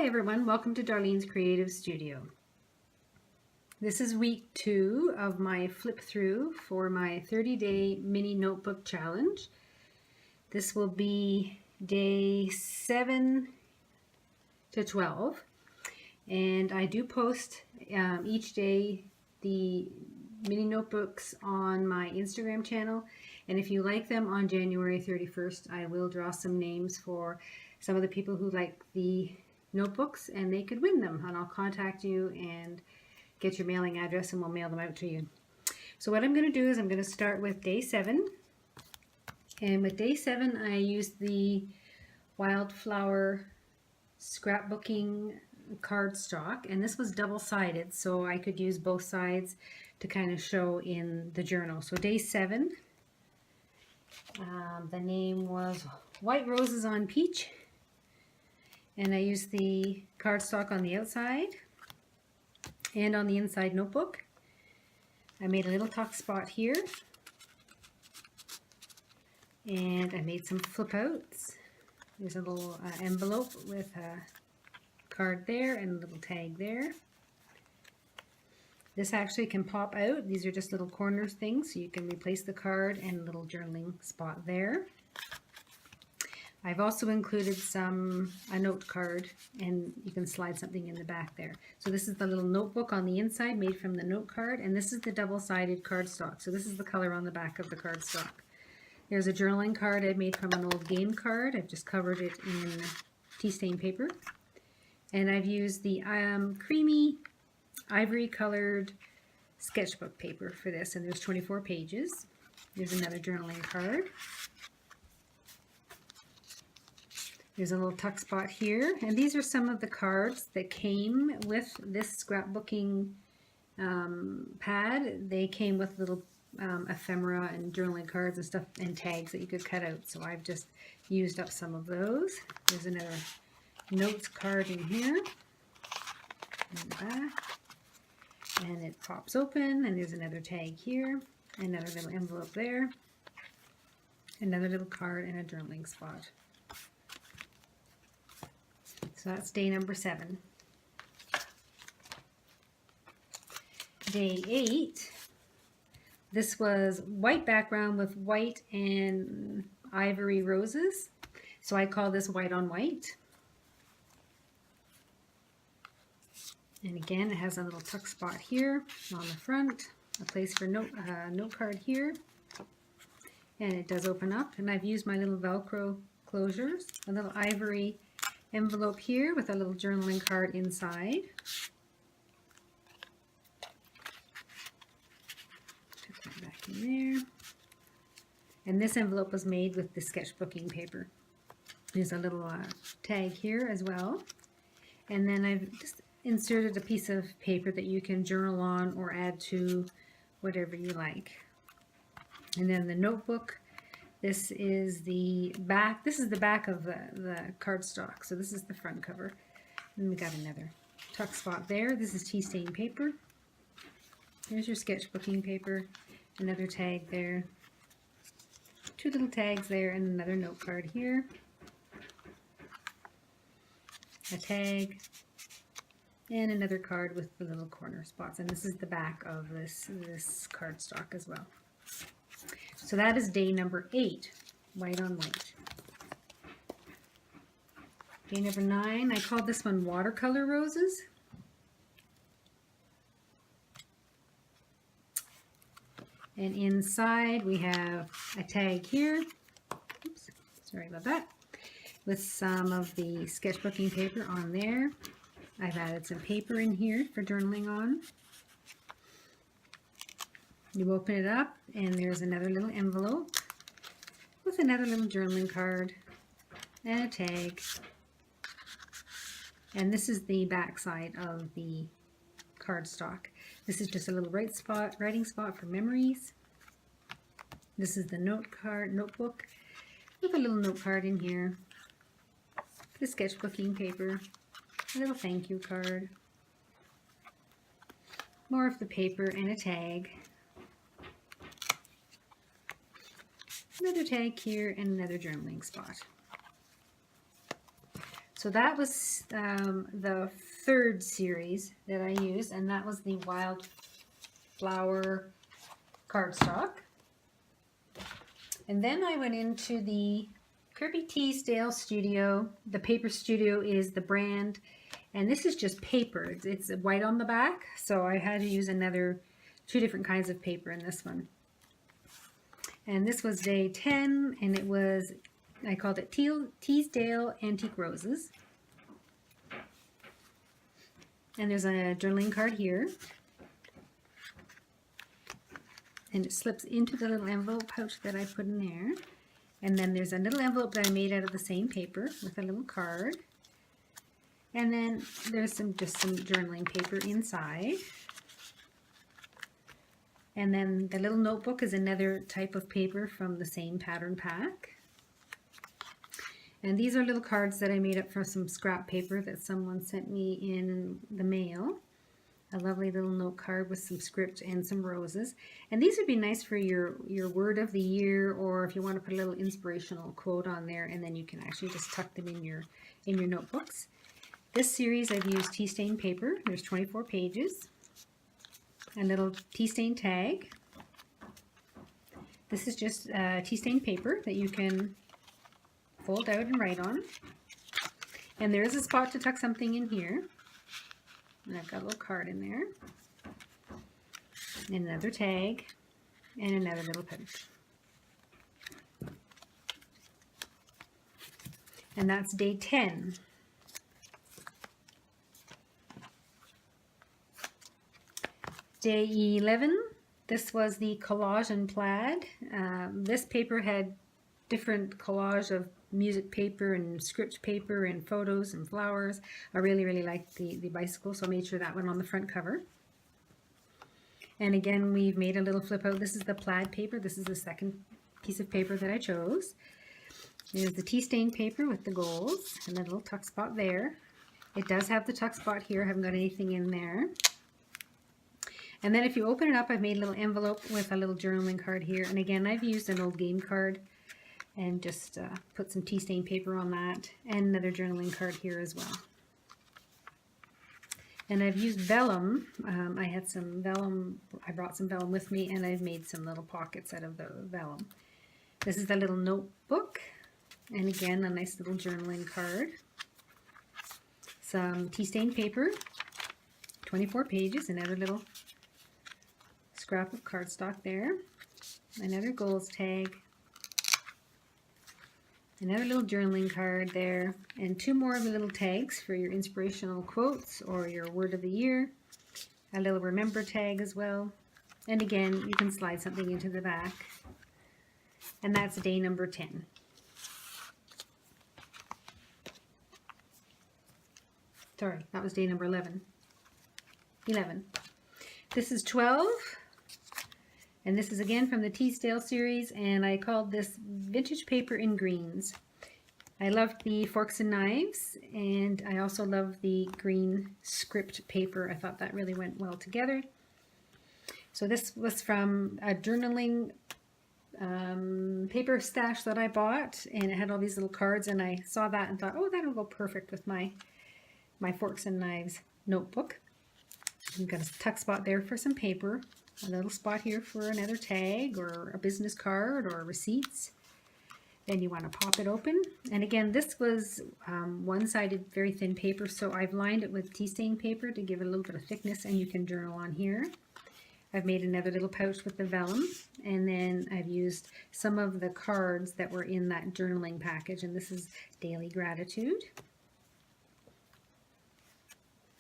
Hi everyone, welcome to Darlene's Creative Studio. This is week 2 of my flip through for my 30-day mini notebook challenge. This will be day 7 to 12, and I do post each day the mini notebooks on my Instagram channel, and if you like them on January 31st, I will draw some names for some of the people who like the notebooks, and they could win them, and I'll contact you and get your mailing address and we'll mail them out to you. So what I'm going to do is I'm going to start with day 7, and with day 7 I used the Wildflower scrapbooking cardstock, and this was double-sided so I could use both sides to kind of show in the journal. So day 7, the name was White Roses on Peach. And I used the cardstock on the outside and on the inside notebook. I made a little tuck spot here. And I made some flip outs. There's a little envelope with a card there and a little tag there. This actually can pop out. These are just little corners things, so you can replace the card and a little journaling spot there. I've also included a note card, and you can slide something in the back there. So this is the little notebook on the inside made from the note card, and this is the double-sided cardstock. So this is the color on the back of the cardstock. There's a journaling card I made from an old game card. I've just covered it in tea stain paper. And I've used the creamy ivory colored sketchbook paper for this, and there's 24 pages. There's another journaling card. There's a little tuck spot here, and these are some of the cards that came with this scrapbooking pad. They came with little ephemera and journaling cards and stuff and tags that you could cut out, so I've just used up some of those. There's another notes card in here, in the back, and it pops open, and there's another tag here, another little envelope there, another little card, and a journaling spot. So that's day number 7. Day 8, this was white background with white and ivory roses. So I call this white on white. And again, it has a little tuck spot here on the front, a place for note card here. And it does open up, and I've used my little Velcro closures, a little ivory envelope here with a little journaling card inside. Put that back in there. And this envelope was made with the sketchbooking paper. There's a little tag here as well. And then I've just inserted a piece of paper that you can journal on or add to whatever you like. And then the notebook. This is the back. This is the back of the cardstock. So this is the front cover. And we got another tuck spot there. This is tea stain paper. There's your sketchbooking paper. Another tag there. 2 little tags there, and another note card here. A tag. And another card with the little corner spots. And this is the back of this cardstock as well. So that is day number 8, white on white. Day number 9, I called this one Watercolor Roses. And inside we have a tag here. Oops, sorry about that. With some of the sketchbooking paper on there. I've added some paper in here for journaling on. You open it up, and there's another little envelope with another little journaling card and a tag. And this is the back side of the cardstock. This is just a little writing spot for memories. This is the notebook with a little note card in here. The sketchbooking paper, a little thank you card, more of the paper, and a tag. Another tag here and another journaling spot. So that was the third series that I used, and that was the Wildflower cardstock. And then I went into the Kirby Teasdale Studio. The Paper Studio is the brand, and this is just paper. It's white on the back, so I had to use two different kinds of paper in this one. And this was day 10, and it was, I called it Teasdale Antique Roses. And there's a journaling card here. And it slips into the little envelope pouch that I put in there. And then there's a little envelope that I made out of the same paper with a little card. And then there's just some journaling paper inside. And then the little notebook is another type of paper from the same pattern pack. And these are little cards that I made up from some scrap paper that someone sent me in the mail. A lovely little note card with some script and some roses. And these would be nice for your word of the year, or if you want to put a little inspirational quote on there, and then you can actually just tuck them in your notebooks. This series I've used tea stain paper. There's 24 pages. A little tea stain tag. This is just tea stain paper that you can fold out and write on. And there is a spot to tuck something in here. And I've got a little card in there. And another tag. And another little pouch. And that's day 10. Day 11, this was the collage and plaid. This paper had different collage of music paper and script paper and photos and flowers. I really, really liked the bicycle, so I made sure that went on the front cover. And again, we've made a little flip out. This is the plaid paper. This is the second piece of paper that I chose. There's the tea stain paper with the goals and a little tuck spot there. It does have the tuck spot here. I haven't got anything in there. And then if you open it up, I've made a little envelope with a little journaling card here. And again, I've used an old game card and just put some tea stain paper on that, and another journaling card here as well. And I've used vellum. I had some vellum. I brought some vellum with me, and I've made some little pockets out of the vellum. This is the little notebook, and again, a nice little journaling card. Some tea stain paper, 24 pages, another little scrap of cardstock there, another goals tag, another little journaling card there, and two more of the little tags for your inspirational quotes or your word of the year, a little remember tag as well, and again you can slide something into the back. And that's day number 10. Sorry, that was day number 11. This is 12. And this is again from the Teasdale series, and I called this Vintage Paper in Greens. I loved the forks and knives, and I also love the green script paper. I thought that really went well together. So this was from a journaling paper stash that I bought, and it had all these little cards, and I saw that and thought, oh, that'll go perfect with my forks and knives notebook. I've got a tuck spot there for some paper. A little spot here for another tag or a business card or receipts. Then you want to pop it open. And again, this was one-sided, very thin paper, so I've lined it with tea stain paper to give it a little bit of thickness, and you can journal on here. I've made another little pouch with the vellum, and then I've used some of the cards that were in that journaling package, and this is Daily Gratitude.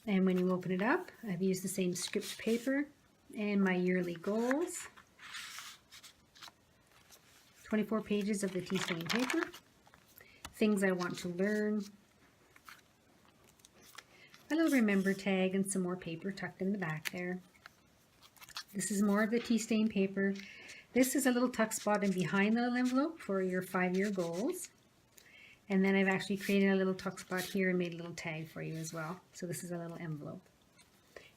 And when you open it up, I've used the same script paper and my yearly goals. 24 pages of the tea stain paper. Things I want to learn. A little remember tag and some more paper tucked in the back there. This is more of the tea stain paper. This is a little tuck spot in behind the little envelope for your 5-year goals. And then I've actually created a little tuck spot here and made a little tag for you as well. So this is a little envelope.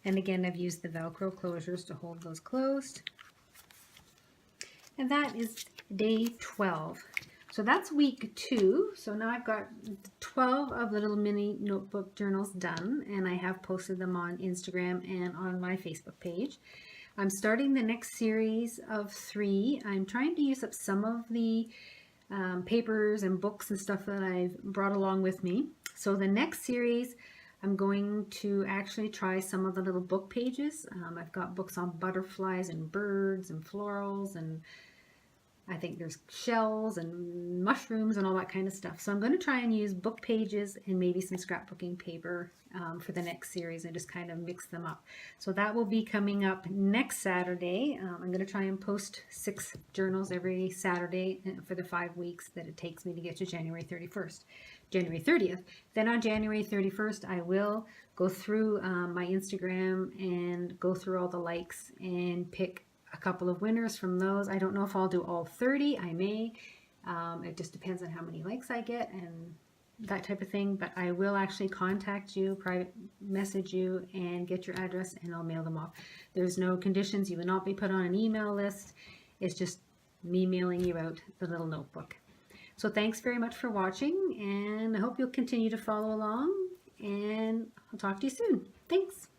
And again, I've used the Velcro closures to hold those closed. And that is day 12. So that's week 2. So now I've got 12 of the little mini notebook journals done, and I have posted them on Instagram and on my Facebook page. I'm starting the next series of 3. I'm trying to use up some of the papers and books and stuff that I've brought along with me. So the next series, I'm going to actually try some of the little book pages. I've got books on butterflies and birds and florals, and I think there's shells and mushrooms and all that kind of stuff. So I'm going to try and use book pages and maybe some scrapbooking paper for the next series and just kind of mix them up. So that will be coming up next Saturday. I'm going to try and post 6 journals every Saturday for the 5 weeks that it takes me to get to January 31st. January 30th. Then on January 31st, I will go through my Instagram and go through all the likes and pick a couple of winners from those. I don't know if I'll do all 30. I may. It just depends on how many likes I get and that type of thing. But I will actually contact you, private message you, and get your address, and I'll mail them off. There's no conditions. You will not be put on an email list. It's just me mailing you out the little notebook. So thanks very much for watching, and I hope you'll continue to follow along, and I'll talk to you soon. Thanks.